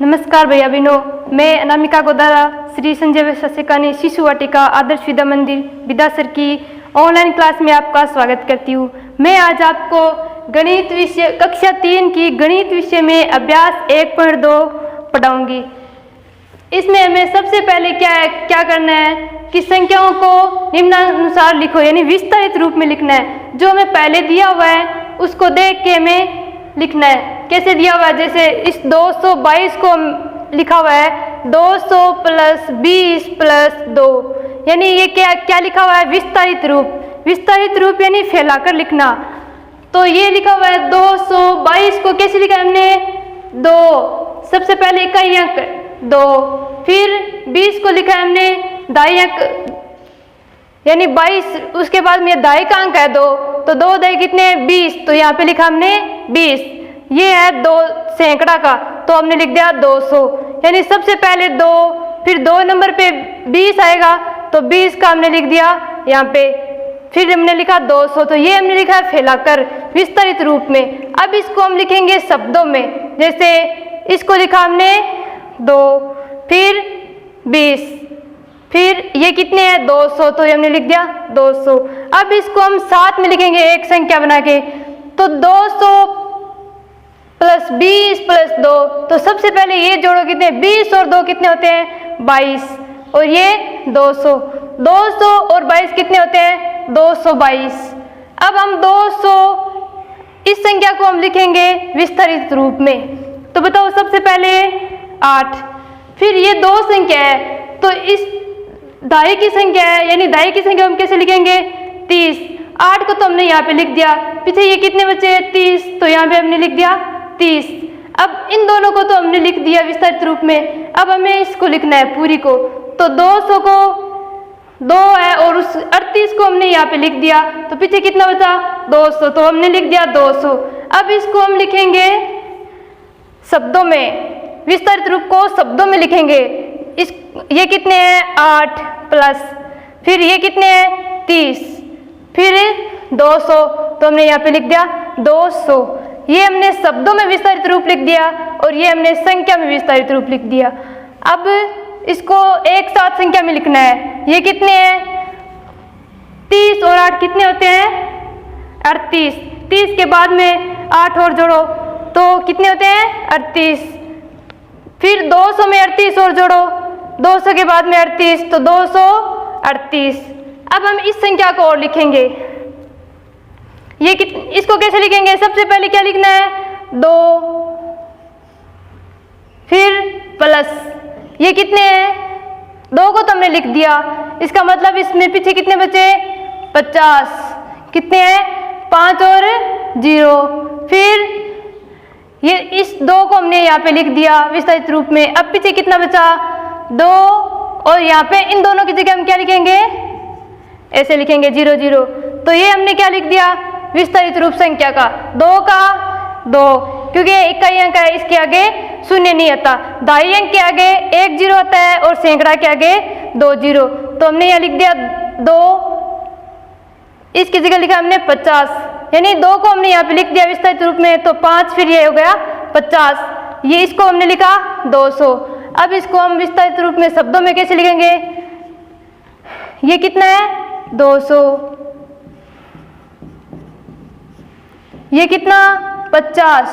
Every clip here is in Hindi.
नमस्कार भैया बहनों, मैं अनामिका गोदारा श्री संजय सस्यकानी शिशु वाटिका आदर्श विद्या मंदिर विद्यासर की ऑनलाइन क्लास में आपका स्वागत करती हूँ। मैं आज आपको गणित विषय कक्षा 3 की गणित विषय में अभ्यास 1.2 पढ़ाऊंगी। इसमें हमें सबसे पहले क्या करना है कि संख्याओं को निम्नानुसार लिखो, यानी विस्तारित रूप में लिखना है। जो हमें पहले दिया हुआ है उसको देख के हमें लिखना है। कैसे दिया हुआ है, जैसे इस 222 को लिखा हुआ है 200 + 20 + 2, यानी ये क्या लिखा हुआ है, विस्तारित रूप। विस्तारित रूप यानी फैलाकर लिखना। तो ये लिखा हुआ है 222 को कैसे लिखा है हमने, 2 सबसे पहले इकाई अंक 2, फिर 20 को लिखा है हमने दाई अंक यानी 22, उसके बाद में दाई का अंक है 2, तो 2 दाई कितने 20, तो यहाँ पे लिखा हमने 20। ये है 2 सैकड़ा का, तो हमने लिख दिया 200, यानी सबसे पहले 2, फिर 2 नंबर पे 20 आएगा तो 20 का हमने लिख दिया यहाँ पे, फिर हमने लिखा 200, तो ये हमने लिखा है फैलाकर विस्तारित रूप में। अब इसको हम लिखेंगे शब्दों में, जैसे इसको लिखा हमने 2, फिर 20, फिर ये कितने हैं 200, तो हमने लिख दिया 200। अब इसको हम साथ में लिखेंगे एक संख्या बना के, तो 200 + 20 + 2, तो सबसे पहले ये जोड़ो कितने 20 और 2 कितने होते हैं 22, और ये 200 और 22 कितने होते हैं 222। अब हम 200 इस संख्या को हम लिखेंगे विस्तारित रूप में। तो बताओ सबसे पहले 8, फिर ये 2 संख्या है तो इस दाई की संख्या है, यानी दाई की संख्या हम कैसे लिखेंगे 30। 8 को तो हमने यहाँ पे लिख दिया, पीछे ये कितने बचे 30, तो यहाँ पे हमने लिख दिया 30। अब इन दोनों को तो हमने लिख दिया विस्तारित रूप में। अब हमें इसको लिखना है पूरी को, तो 200 को 2 है और उस 38 को हमने यहाँ पे लिख दिया, तो पीछे कितना बचा 200, तो हमने लिख दिया 200। अब इसको हम लिखेंगे शब्दों में, विस्तारित रूप को शब्दों में लिखेंगे। ये कितने हैं 8 प्लस, फिर ये कितने हैं 30, फिर 200, तो हमने यहाँ पे लिख दिया 200। ये हमने शब्दों में विस्तारित रूप लिख दिया और ये हमने संख्या में विस्तारित रूप लिख दिया। अब इसको एक साथ संख्या में लिखना है। ये कितने हैं 30 और 8 कितने होते हैं 38। 30 के बाद में 8 और जोड़ो तो कितने होते हैं 38, फिर 200 में 38 और जोड़ो, 200 के बाद में 38, तो 238। अब हम इस संख्या को और लिखेंगे। ये इसको कैसे लिखेंगे, सबसे पहले क्या लिखना है 2, फिर प्लस, ये कितने हैं 2 को तो हमने लिख दिया, इसका मतलब इसमें पीछे कितने बचे 50, कितने हैं 5 और 0, फिर ये इस 2 को हमने यहाँ पे लिख दिया विस्तारित रूप में। अब पीछे कितना बचा 2, और यहाँ पे इन दोनों की जगह हम क्या लिखेंगे, ऐसे लिखेंगे 0 0, तो ये हमने क्या लिख दिया विस्तारित रूप संख्या का 2 का 2, क्योंकि इकाई अंक है इसके आगे शून्य नहीं आता, दाई अंक के आगे 1 0 आता है और सैकड़ा के आगे 2 0, तो हमने यहाँ लिख दिया 2, इसकी जगह लिखा हमने 50, यानी 2 को हमने यहाँ पे लिख दिया विस्तारित रूप में, तो 5, फिर ये हो गया 50, ये इसको हमने लिखा 200। अब इसको हम विस्तारित रूप में शब्दों में कैसे लिखेंगे, ये कितना है 200, ये कितना 50,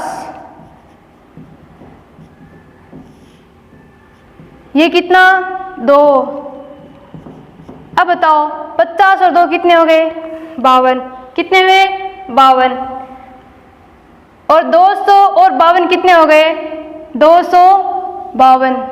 ये कितना 2। अब बताओ 50 और 2 कितने हो गए 52, कितने हुए 52, और 200 और 52 कितने हो गए 252।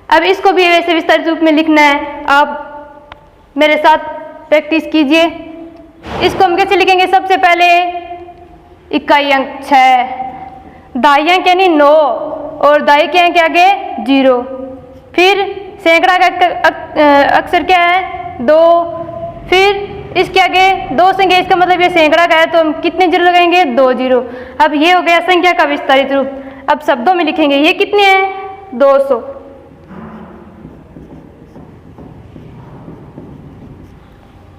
अब इसको भी वैसे विस्तारित रूप में लिखना है, आप मेरे साथ प्रैक्टिस कीजिए। इसको हम कैसे लिखेंगे, सबसे पहले इकाई अंक 6, दाई अंक यानी 9 और दाई के अंक के आगे 0, फिर सैकड़ा का अक्षर क्या है 2, फिर इसके आगे 2 संख्या, इसका मतलब ये सैकड़ा का है तो हम कितने 0 लगाएंगे 2 0। अब ये हो गया संख्या का विस्तारित रूप। अब शब्दों में लिखेंगे, ये कितने हैं 200,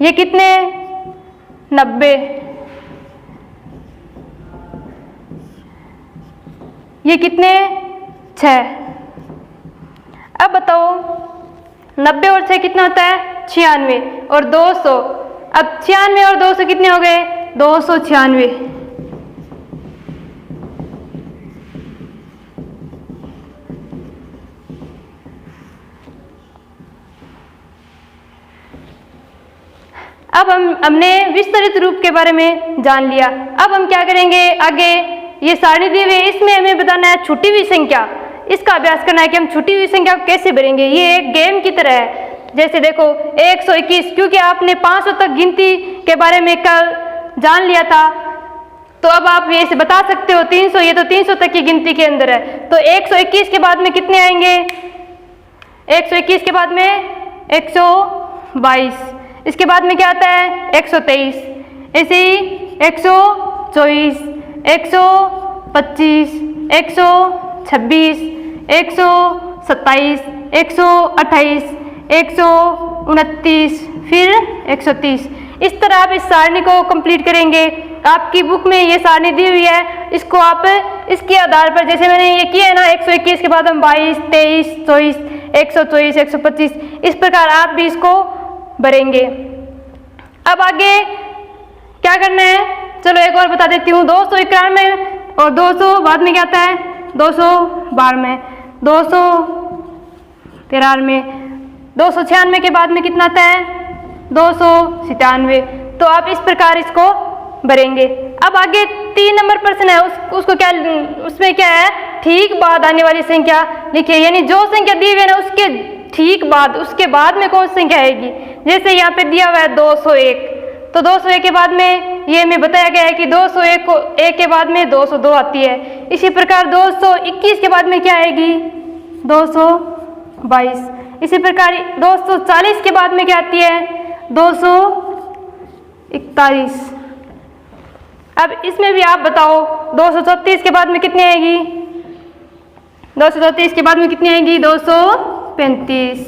ये कितने 90, ये कितने 6। अब बताओ 90 और 6 कितना होता है 96 और 200। अब 96 और 200 कितने हो गए 296। अब हमने विस्तृत रूप के बारे में जान लिया। अब हम क्या करेंगे आगे, ये सारणी दी हुई है, इसमें हमें बताना है छूटी हुई संख्या। इसका अभ्यास करना है कि हम छूटी हुई संख्या को कैसे भरेंगे। ये एक गेम की तरह है। जैसे देखो 121, क्योंकि आपने 500 तक गिनती के बारे में कल जान लिया था, तो अब आप ये से बता सकते हो 300, ये तो 300 तक की गिनती के अंदर है। तो 121 के बाद में कितने आएंगे 121 के बाद में 122, इसके बाद में क्या आता है 123, ऐसे ही 124, 125, 126, 127, 128, 129, फिर 130। इस तरह आप इस सारणी को कंप्लीट करेंगे। आपकी बुक में ये सारणी दी हुई है, इसको आप इसके आधार पर, जैसे मैंने ये किया है ना 121 के बाद हम 22, 23, 24, 124, 125, इस प्रकार आप भी इसको भरेंगे। अब आगे क्या करना है, चलो एक और बता देती हूँ। 291 और 200 बाद में क्या आता है 212, 293, 296 के बाद में कितना आता है 297। तो आप इस प्रकार इसको भरेंगे। अब आगे 3 नंबर प्रश्न है, उसको क्या, उसमें क्या है ठीक बाद आने वाली संख्या लिखिए। यानी जो संख्या दी हुई है ना उसके ठीक बाद, उसके बाद में कौन सी संख्या आएगी। जैसे यहाँ पे दिया हुआ है 201, तो 201 के बाद में ये हमें बताया गया है कि 201 को 1 के बाद में 202 आती है। इसी प्रकार 221 के बाद में क्या आएगी 222। इसी प्रकार 240 के बाद में क्या आती है 241। अब इसमें भी आप बताओ 234 के बाद में कितनी आएगी 234 के बाद में कितनी आएगी 235,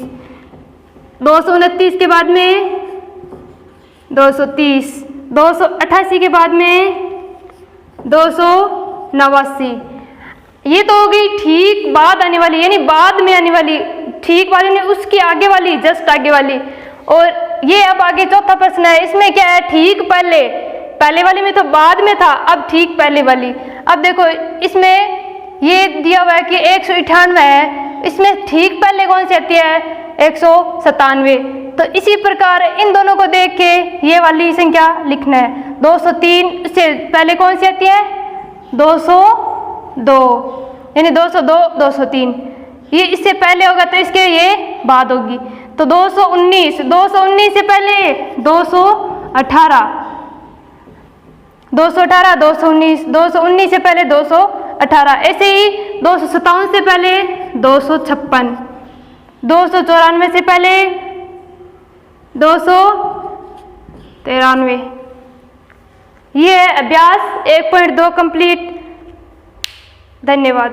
229 के बाद में 230, 288 के बाद में 289। ये तो हो गई ठीक बाद आने वाली, यानी बाद में आने वाली। ठीक बाद यानी उसकी आगे वाली, जस्ट आगे वाली। और ये अब आगे चौथा प्रश्न है, इसमें क्या है ठीक पहले, पहले वाली में तो बाद में था, अब ठीक पहले वाली। अब देखो इसमें ये दिया हुआ है कि 198 है, इसमें ठीक पहले कौन सी आती है 197। तो इसी प्रकार इन दोनों को देख के ये वाली संख्या लिखना है। 203 से पहले कौन सी आती है 202, यानी 202, 203। ये इससे पहले होगा तो इसके ये बाद होगी। तो 219, 219 से पहले 218, 218, 219, 219 से पहले 218। ऐसे ही 257 से पहले 256, 294 से पहले 293। ये अभ्यास 1.2 कंप्लीट। धन्यवाद।